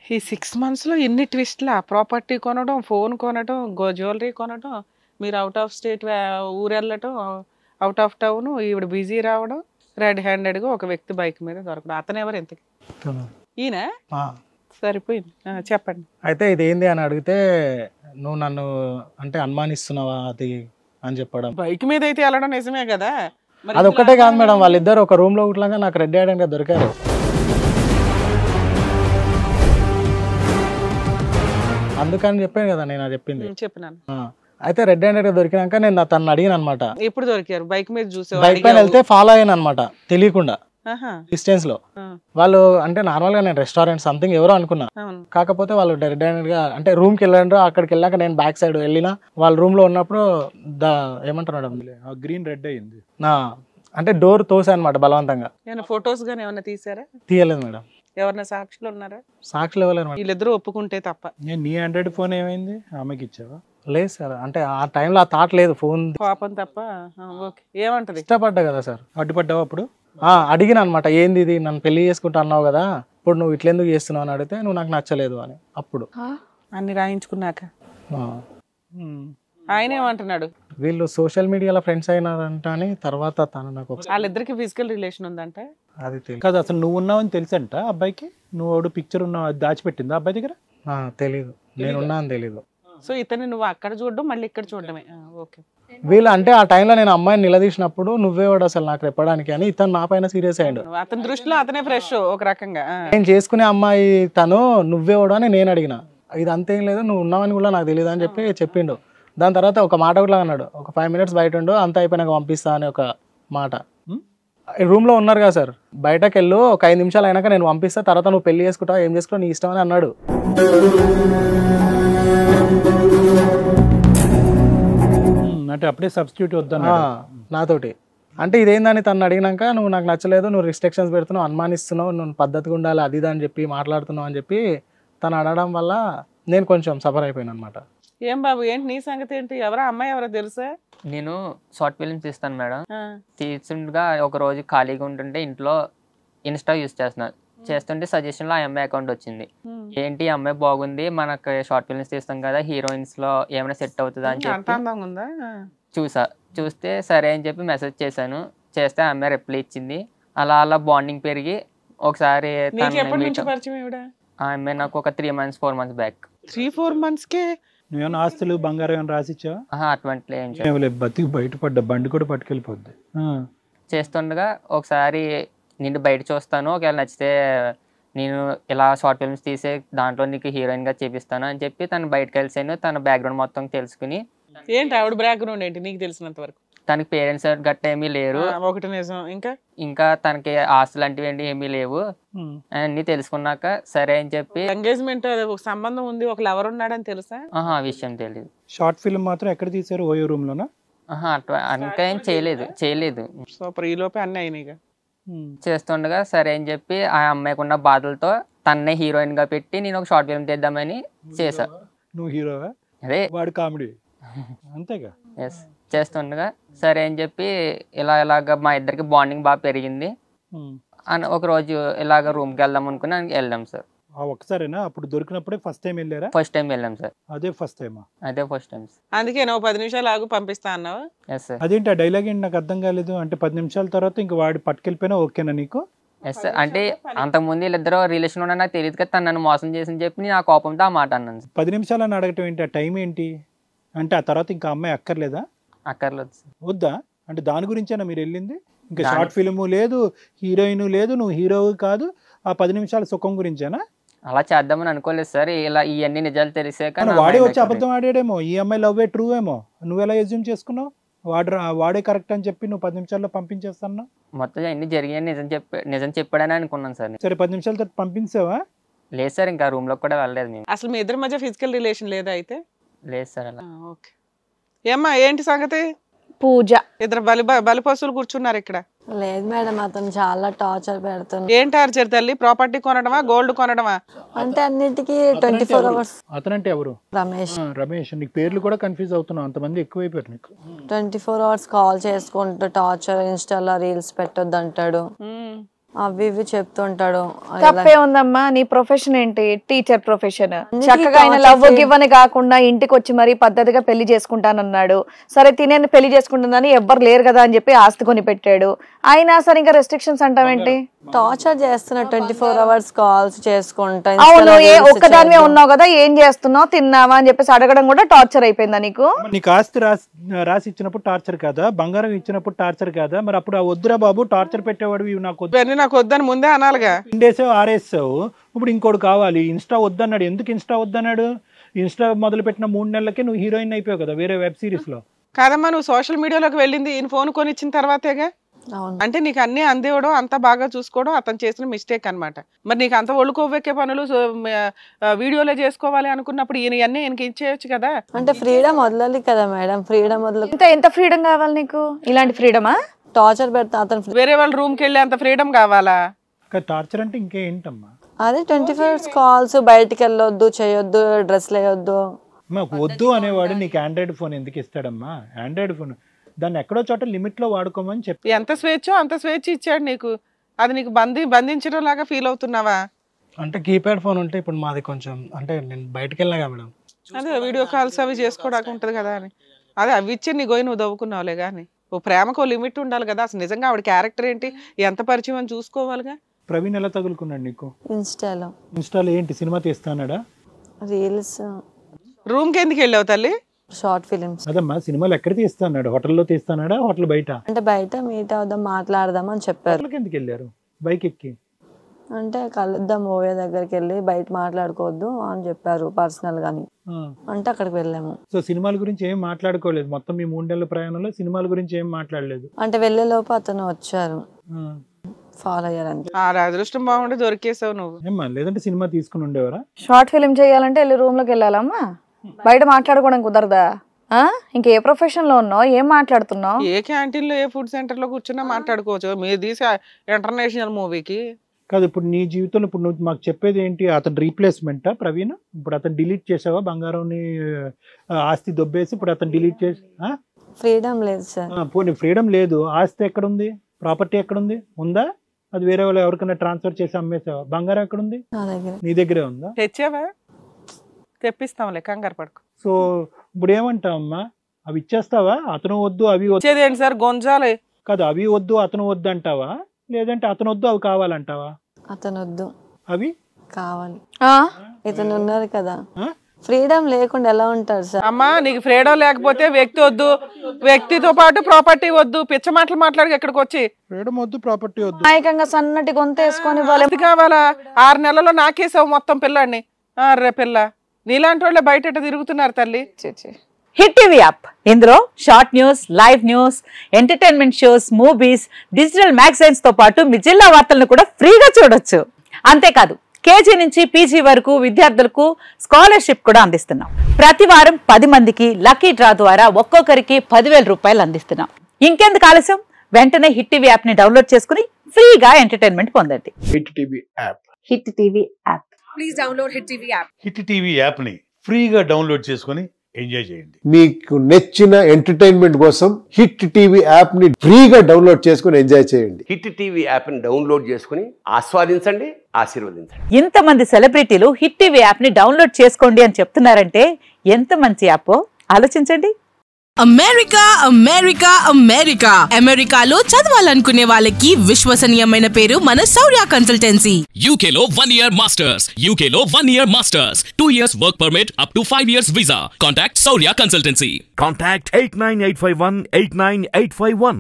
ఈ 6 మంత్స్‌లో ఎన్ని ట్విస్ట్‌లా? ప్రాపర్టీ కొనడం, ఫోన్ కొనడం, జ్యువెలరీ కొనడం, మీరు ఔట్ ఆఫ్ స్టేట్ ఊరెళ్ళటం, ఔట్ ఆఫ్ టౌన్, ఈవిడ బిజీ రావడం, రెడ్ హ్యాండెడ్‌గా ఒక వ్యక్తి బైక్ మీద దొరకడం. అతనెవరు ఇంతకి? ఈయన? సరిపోయింది. చెప్పండి. అయితే ఇదేంది అని అడిగితే, నువ్వు నన్ను అంటే అనుమానిస్తున్నావా అది అని చెప్పడం. బైక్ మీద అయితే వెళ్ళడం నిజమే కదా! మరి అది ఇందులో ఒక్కటే కాదు మేడం, అనుమానం వాళ్ళిద్దరు ఒక రూమ్ లో కుట్లాగా నాకు రెడ్ హ్యాండెడ్గా దొరికారు. అందుకని చెప్పాను కదా నేను అది చెప్పింది. చెప్పినాను. అయితే రెడ్ హ్యాండెడ్ గా దొరికినాక నేను తను అడిగిన అనమాట. ఎప్పుడు దొరికారు? బైక్ మీద చూసే బైక్ పైన వెళ్తే ఫాలో అయ్యాను అనమాట తెలియకుండా డిస్టెన్స్ లో. వాళ్ళు అంటే నార్మల్ గా నేను రెస్టారెంట్ సంథింగ్ ఎవరో అనుకున్నా, కాకపోతే వాళ్ళు రెడ్ హ్యాండెడ్ గా అంటే రూమ్ కి వెళ్ళారు. అక్కడికి వెళ్ళాక నేను బ్యాక్ సైడ్ వెళ్ళినా వాళ్ళ రూమ్ లో ఉన్నప్పుడు ఏమంటారు మేడం, గ్రీన్ రెడ్ అయింది. అంటే డోర్ తోసా అనమాట బలవంతంగా. ఫొటోస్ గానీ ఏమన్నా తీసారా? తీయలేదు మేడం. ఎవరన్నా సాక్షులు ఉన్నారా? సాక్షులు ఇవ్వలేదు మేడం. వీళ్ళిద్దరూ ఒప్పుకుంటే తప్ప. నీ ఆండ్రాయిడ్ ఫోన్ ఏమైంది? ఆమెకి ఇచ్చావా? లేదు సార్, అంటే ఆ టైంలో ఆ థాట్ లేదు, ఫోన్ పాపం తప్ప. ఓకే, ఏమంటది? ఇష్టపడ్డా కదా సార్. అడ్డుపడ్డావా అప్పుడు? అడిగిన అనమాట, ఏంది ఇది, నన్ను పెళ్లి చేసుకుంటా అన్నావు కదా, ఇప్పుడు నువ్వు ఇట్లెందుకు చేస్తున్నావు అని అడిగితే, నువ్వు నాకు నచ్చలేదు అని. అప్పుడు అన్ని రాయించుకున్నాక ఆయన ఏమంటున్నాడు? వీళ్ళు సోషల్ మీడియాలో ఫ్రెండ్స్ అయినారంట అని. తర్వాత తను నాకు వాళ్ళిద్దరికి ఫిజికల్ రిలేషన్ ఉందంట. అది తెలియదు. కాదు, అసలు నువ్వు ఉన్నావని తెలుసంట అబ్బాయికి. నువ్వు పిక్చర్ ఉన్నావు, అది దాచిపెట్టిందా అబ్బాయి దగ్గర? తెలీదు, నేనున్నా అని తెలీదు. సో ఇతన్ని నువ్వు అక్కడ చూడడం, మళ్ళీ ఇక్కడ చూడడమే. ఓకే. వీళ్ళు అంటే ఆ టైంలో నేను అమ్మాయిని నిలదీసినప్పుడు నువ్వేవాడు అసలు నాకు చెప్పడానికి అని ఇతను నా పైన సీరియస్ అయ్యాడు. అతని దృష్టిలో అతనే ఫ్రెష్ ఒక రకంగా. నేను చేసుకునే అమ్మాయి తను, నువ్వేవాడు అని నేను అడిగిన. ఇది అంతేం లేదు, నువ్వు ఉన్నావని కూడా నాకు తెలియదు అని చెప్పిండు. దాని తర్వాత ఒక మాట కూడా అన్నాడు, ఒక 5 minutes బయట ఉండు, అంత అయిపోయినాక పంపిస్తా అని ఒక మాట. రూమ్ లో ఉన్నారు కదా సార్, బయటకు వెళ్ళు, ఒక 5 నిమిషాలు అయినాక నేను పంపిస్తా, తర్వాత నువ్వు పెళ్లి చేసుకుంటావు, ఏం చేసుకుంటావు నీ ఇష్టం అని అన్నాడు. అంటే అప్పుడే సబ్స్టిట్యూట్ వద్దా నాతోటి. అంటే ఇదేందని తను అడిగినాక, నువ్వు నాకు నచ్చలేదు, నువ్వు రిస్ట్రిక్షన్స్ పెడుతున్నావు, అనుమానిస్తున్నావు, నువ్వు పద్ధతిగా ఉండాలి అది ఇది అని చెప్పి మాట్లాడుతున్నావు అని చెప్పి తను అడగడం వల్ల నేను కొంచెం సఫర్ అయిపోయాను అనమాట. ఏం బాబు, ఏంటి నీ సంగతి ఏంటి? ఎవరా అమ్మాయి, ఎవరో తెలుసా? నేను షార్ట్ ఫిల్మ్స్ తీస్తాను మేడం. తీస్తుండగా ఒక రోజు ఖాళీగా ఉంటుంటే ఇంట్లో ఇన్స్టా యూస్ చేస్తుంటే సజెషన్లో ఆ అమ్మాయి అకౌంట్ వచ్చింది. ఏంటి అమ్మాయి బాగుంది, మనకు షార్ట్ ఫిల్మ్స్ తీస్తాం కదా, హీరోయిన్స్ లో ఏమైనా సెట్ అవుతుందా అని చెప్పి చూస్తే సరే అని చెప్పి మెసేజ్ చేశాను. చేస్తే ఆ అమ్మాయి రిప్లై ఇచ్చింది. అలా అలా బాండింగ్ పెరిగి ఒకసారి ఆ అమ్మాయి నాకు ఒక 3 months 4 months బ్యాక్. 3-4 monthsకే నువ్వేమన్నా ఆస్తులు బంగారం ఏమైనా రాసిచ్చావా? అటువంటి బతికి బయటపడ్డా, బండి కూడా పట్టుకెళ్ళిపోద్ది. చేస్తుండగా ఒకసారి నిన్ను బయట చూస్తాను, ఒకవేళ నచ్చితే నేను ఇలా షార్ట్ ఫిల్మ్స్ తీసే దాంట్లో నీకు హీరోయిన్ గా చేపిస్తాను అని చెప్పి తను బయటకు వెళ్ళాను. తన బ్యాక్గ్రౌండ్ మొత్తం తెలుసుకుని. ఏంటి ఆవిడ బ్యాక్గ్రౌండ్ ఏంటి నీకు తెలిసినంత వరకు? తనకి పేరెంట్స్ గట్ట ఏమీ లేరు, ఒకటి నిజం. ఇంకా తనకి ఆస్తులు లాంటివి ఏమీ లేవు. అన్ని తెలుసుకున్నాక సరే అని చెప్పి ఎంగేజ్మెంట్ సంబంధం ఉంది, ఒక లవర్ ఉన్నాడని తెలుసా? ఆ విషయం తెలియదు. షార్ట్ ఫిల్మ్ మాత్రం ఎక్కడ తీసారు? ఓయో రూమ్ లోనా? అట్లా ఇంకా ఏం చేయలేదు. సూపర్, ఈ లోపే అన్నీ అయినాయిగా. చేస్తుండగా సరే అని చెప్పి ఆ అమ్మాయికి ఉన్న బాధలతో తన్నే హీరోయిన్ గా పెట్టి నేను ఒక షార్ట్ ఫిల్మ్ తీద్దామని చేశా. నువ్వు హీరోవా? అదే వాడు కామెడీ అంతేగా. ఎస్, చేస్తుండగా సరే అని చెప్పి ఇలాగ మా ఇద్దరికి బాండింగ్ బాగా పెరిగింది. ఒక రోజు ఇలాగ రూమ్కి వెళ్దాం అనుకుని వెళ్ళాం సార్. ఒకసారేనా? అప్పుడు దొరికినప్పుడే ఫస్ట్ టైం వెళ్ళారా? ఫస్ట్ టైం వెళ్ళాం సార్. అదే ఫస్ట్ టైం. అందుకే నువ్వు 10 నిమిషాలు ఆగు పంపిస్తా అన్నావా? Yes sir. అదేంటి ఆ డైలాగ్ ఏంటి నాకు అర్థం కాలేదు. అంటే 10 నిమిషాల తర్వాత ఇంక వాడు పట్టుకెళ్ళిపోయినా ఓకేనా నీకు? Yes sir. అంటే అంతకుముందు వీళ్ళిద్దరు రిలేషన్ ఉన్నా నాకు తెలియదు కదా, తను నన్ను మోసం చేసి చెప్పి నేను ఆ కోపంతో ఆ మాట అన్నాను. 10 నిమిషాలు అని అడగటం ఏంటి? ఆ టైం ఏంటి? అంటే ఆ తర్వాత ఇంకా అమ్మాయి అక్కర్లేదా? అక్కర్లేదు. వద్దా? అంటే దాని గురించేనా మీరు వెళ్ళింది? ఇంకా షార్ట్ ఫిల్మ్ లేదు, హీరోయిన్ లేదు, నువ్వు హీరో కాదు, ఆ 10 నిమిషాల సుఖం గురించేనా? అలా చేద్దామని అనుకోలేదు సార్. ఇలా ఇవన్నీ నిజాలు తెలిసాక వాడే వచ్చి అబద్ధం ఆడాడేమో, ఈ అమ్మాయి లవ్ ఏ ట్రూ ఏమో, నువ్వెలా ఎజ్యూమ్ చేసుకున్నావు? వాడే కరెక్ట్ అని చెప్పి నువ్వు 10 నిమిషాల్లో పంపించేస్తాను. మొత్తం అన్ని జరిగాయని నిజం చెప్పాడని అనుకున్నాను సార్. సరే 10 నిమిషాల తర్వాత పంపించావా? లేదు సార్, ఇంకా రూమ్ లో కూడా వెళ్ళలేదు మేము. అసలు మీ ఇద్దరి మధ్య ఫిజికల్ రిలేషన్ లేదా అయితే? లేదు సార్. అలా ఓకే. ఏమ్మా ఏంటి సంగతి? పూజ ఇద్దరు బలిపశువులు కూర్చున్నారు ఇక్కడ. లేదు మేడం, అతను చాలా టార్చర్ పెడుతుంది. ఏం టార్చర్ తల్లి? ప్రాపర్టీ కొనడమా, గోల్డ్ కొనడమా? అంటే అన్నిటికీ 24 hours. అతనంటే ఎవరు? రమేష్. రమేష్. నీకు పేర్లు కూడా కన్ఫ్యూజ్ అవుతున్నావు, అంతమంది ఎక్కువైపోయారు నీకు. 24 hours కాల్ చేసుకుంటూ టార్చర్, ఇన్స్టాలో రీల్స్ పెట్టొద్దు అంటాడు. అవి ఇవి చెప్తుంటాడు. తప్పే ఉందమ్మా, నీ ప్రొఫెషన్ ఏంటి? Teacher profession. చక్కగా ఆయన లవ్ గివ్వని కాకుండా ఇంటికి వచ్చి మరీ పద్ధతిగా పెళ్లి చేసుకుంటానన్నాడు. సరే తినేది పెళ్లి చేసుకుంటుందని ఎవ్వరు లేరు కదా అని చెప్పి ఆస్తి కొని పెట్టాడు. అయినా సరే ఇంకా రెస్ట్రిక్షన్స్ అంటావేంటి? టార్చర్ చేస్తున్నా 24 hours కాల్స్ చేసుకుంటా. అవును, ఒక్కదానివే ఉన్నావు కదా, ఏం చేస్తున్నావు, తిన్నావా అని చెప్పేసి అడగడం కూడా టార్చర్ అయిపోయిందా నీకు? నీకు ఆస్తి రాసి ఇచ్చినప్పుడు టార్చర్ కాదా? బంగారం ఇచ్చినప్పుడు టార్చర్ కాదా? మరి అప్పుడు ఆ వద్దురా బాబు టార్చర్ పెట్టేవాడు నాకు వద్దని ముందే అనాలిగా. ఇండేసావు ఆరేసావు, ఇప్పుడు ఇంకోటి కావాలి. ఇన్స్టా వద్దన్నాడు. ఎందుకు ఇన్స్టా వద్దన్నాడు? ఇన్స్టా మొదలు పెట్టిన 3 నెలలకే నువ్వు హీరోయిన్ అయిపోయావు కదా వేరే వెబ్ సిరీస్ లో. కాదమ్మా, నువ్వు సోషల్ మీడియాలోకి వెళ్ళింది ఈయన ఫోన్ కొనిచ్చిన తర్వాతేగా. అంటే నీకు అన్ని అందివ్వడం, అంత బాగా చూసుకోవడం అతను చేసిన మిస్టేక్ అన్నమాట. మరి నీకు అంత ఒళ్ళు కొవ్వెక్కే పనులు వీడియోలో చేసుకోవాలి అనుకున్నప్పుడు ఈయన ఈయనకి ఇచ్చేయచ్చు కదా. అంటే ఫ్రీడమ్ వదలాలి కదా మేడం. ఫ్రీడమ్ వదల ఎంత ఫ్రీడమ్ కావాలి నీకు? ఇలాంటి ఫ్రీడమా? టార్చర్ పెడతా అతను. వేరే వాళ్ళ రూమ్ కి వెళ్ళి అంత ఫ్రీడమ్ కావాలా? టార్చర్ అంటే ఇంకేంటమ్మా? అదే 24 hours కాల్స్, బయటికి వెళ్ళొద్దు, చేయొద్దు, డ్రెస్లు వేయొద్దు. మాకు వద్దు అనేవాడు నీకు ఆండ్రాయిడ్ ఫోన్ ఎందుకు ఇస్తాడమ్మా? ఆండ్రాయిడ్ ఫోన్ దాన్ని ఎక్కడో చోట లిమిట్ లో వాడుకోమని చెప్పి ఎంత స్వేచ్ఛో అంత స్వేచ్ఛ ఇచ్చాడు నీకు. అది నీకు బంధించడం లాగా ఫీల్ అవుతున్నావా? అంటే కీప్యాడ్ ఫోన్ ఉంటే ఇప్పుడు మాది కొంచెం అంటే నేను బయటకు వెళ్ళినా మేడం, అదే వీడియో కాల్స్ అవి చేసుకోవడానికి ఉంటది కదా అని. అదే అవి ఇచ్చి నీ గోయి నువ్వు దవ్వుకున్నావులే కానీ ఓ ప్రేమకు లిమిట్ ఉండాలి కదా. అసలు నిజంగా ఆవిడ క్యారెక్టర్ ఏంటి, ఎంత పరిచయం అని చూసుకోవాలిగా. ప్రవీణ్ ఎలా తగులుకున్నాడు నీకు? ఇన్స్టాలో ఏంటి సినిమా తీస్తానాడా? రీల్స్. రూమ్ కి ఎందుకు వెళ్ళావు తల్లి? Short films. అదమ్మా సినిమాలు ఎక్కడ తీస్తాడు? హోటల్లో తీస్తానాడా? హోటల్ బయట? అంటే బయట మీట్ అవుదాం, మాట్లాడదాం అని చెప్పారు. ఎందుకు వెళ్ళారు బైక్ ఎక్కి? అంటే కలుద్దాం ఓవే దగ్గరికి వెళ్ళి, బయట మాట్లాడుకోవద్దు అని చెప్పారు పర్సనల్ గాని. అంటే అక్కడికి వెళ్ళాము. సో సినిమాల గురించి ఏం మాట్లాడుకోలేదు మొత్తం మీ 3 నెలల ప్రయాణంలో? సినిమాల గురించి ఏం మాట్లాడలేదు? అంటే వెళ్ళే లోపు అతను వచ్చారు, ఫాలో అయ్యారంటే. అదృష్టం బాగుండి దొరికేసావు నువ్వు. ఏమ్మా లేదంటే సినిమా తీసుకుని ఉండేవారా? షార్ట్ ఫిలిం చేయాలంటే వెళ్ళి రూమ్ లోకి వెళ్ళాలమ్మా, బయట మాట్లాడుకోవడం కుదరదా? ఇంకే ప్రొఫెషన్ లో ఉన్నావు, ఏం మాట్లాడుతున్నావు? ఏ క్యాంటీన్ లో ఏ ఫుడ్ సెంటర్ లో కూర్చున్నా మాట్లాడుకోవచ్చు. మీరు తీసే ఇంటర్నేషనల్ మూవీకి కాదు. ఇప్పుడు నీ జీవితంలో ఇప్పుడు నువ్వు మాకు చెప్పేది ఏంటి? అతను రీప్లేస్మెంటా ప్రవీణ్? ఇప్పుడు అతను డిలీట్ చేసావా? బంగారం ఆస్తి దొబ్బేసి ఇప్పుడు అతను డిలీట్ చేసి ఫ్రీడమ్ లేదు సార్. పోనీ ఫ్రీడమ్ లేదు, ఆస్తి ఎక్కడుంది? ప్రాపర్టీ ఎక్కడుంది? ఉందా? అది వేరే వాళ్ళు ఎవరికైనా ట్రాన్స్ఫర్ చేసి అమ్మేసావా? బంగారం ఎక్కడుంది? నీ దగ్గరే ఉందా? తెచ్చావా? తెప్పిస్తాంలే, కంగారు పడుకో. సో ఇప్పుడు ఏమంటావమ్మా? అవి ఇచ్చేస్తావా? అతను వద్దు అవి వచ్చేదేంటి సార్ గొంజాలే కాదు, అవి వద్దు అతను వద్దు అంటావా? లేదంటే అతను వద్దు అవి కావాలంటావా? అతను వద్దు అవి కావాలి. ఇతను ఉన్నారు కదా, ఫ్రీడమ్ లేకుండా ఎలా ఉంటారు సార్? అమ్మా నీకు ఫ్రీడమ్ లేకపోతే వ్యక్తి వద్దు, వ్యక్తితో పాటు ప్రాపర్టీ వద్దు. పిచ్చ మాటలు మాట్లాడి ఎక్కడికి వచ్చి ఫ్రీడమ్ వద్దు, ప్రాపర్టీ వద్దు. నాయకంగా సన్నటి గొంత వేసుకొని అది కావాలా? 6 నెలల్లో నాకేసావు మొత్తం పిల్లాడిని. రే పిల్ల, నీలాంటి వాళ్ళే బయట తిరుగుతున్నారు తల్లి. హిట్ టీవీ యాప్, ఇందులో short news, live news, entertainment shows, movies, digital magazines తో పాటు మీ జిల్లా వార్తలను కూడా ఫ్రీగా చూడొచ్చు. అంతేకాదు కేజీ నుంచి పీజీ వరకు విద్యార్థులకు స్కాలర్షిప్ కూడా అందిస్తున్నాం. ప్రతి వారం 10 మందికి లక్కీ డ్రా ద్వారా ఒక్కొక్కరికి 10,000 రూపాయలు అందిస్తున్నాం. ఇంకెందుకు ఆలస్యం, వెంటనే హిట్ టీవీ యాప్ ని డౌన్లోడ్ చేసుకుని ఫ్రీగా ఎంటర్టైన్మెంట్ పొందండి. Hit TV app. Hit TV app. Please download hit TV app. Hit TV app ని ఫ్రీగా డౌన్లోడ్ చేసుకుని ఎంజాయ్ చేయండి. మీకు నచ్చిన ఎంటర్టైన్మెంట్ కోసం హిట్ టీవీ యాప్ ని ఫ్రీగా డౌన్లోడ్ చేసుకుని ఎంజాయ్ చేయండి. హిట్ టీవీ యాప్ ని డౌన్లోడ్ చేసుకుని ఆస్వాదించండి, ఆశీర్వదించండి. ఇంతమంది సెలబ్రిటీలు హిట్ టీవీ యాప్ ని డౌన్లోడ్ చేసుకోండి అని చెప్తున్నారంటే ఎంత మంచి యాప్ ఆలోచించండి. అమెరికా అమెరికా అమెరికా అమెరికాలో చదవాలనుకునే వాళ్ళకి విశ్వసనీయమైన పేరు మన శౌర్య కన్సల్టెన్సీ. UK లో 1 year masters, UK లో 1 year masters, 2 years work permit up to 5 years visa. Contact Saurya Consultancy. Contact 89851 89851.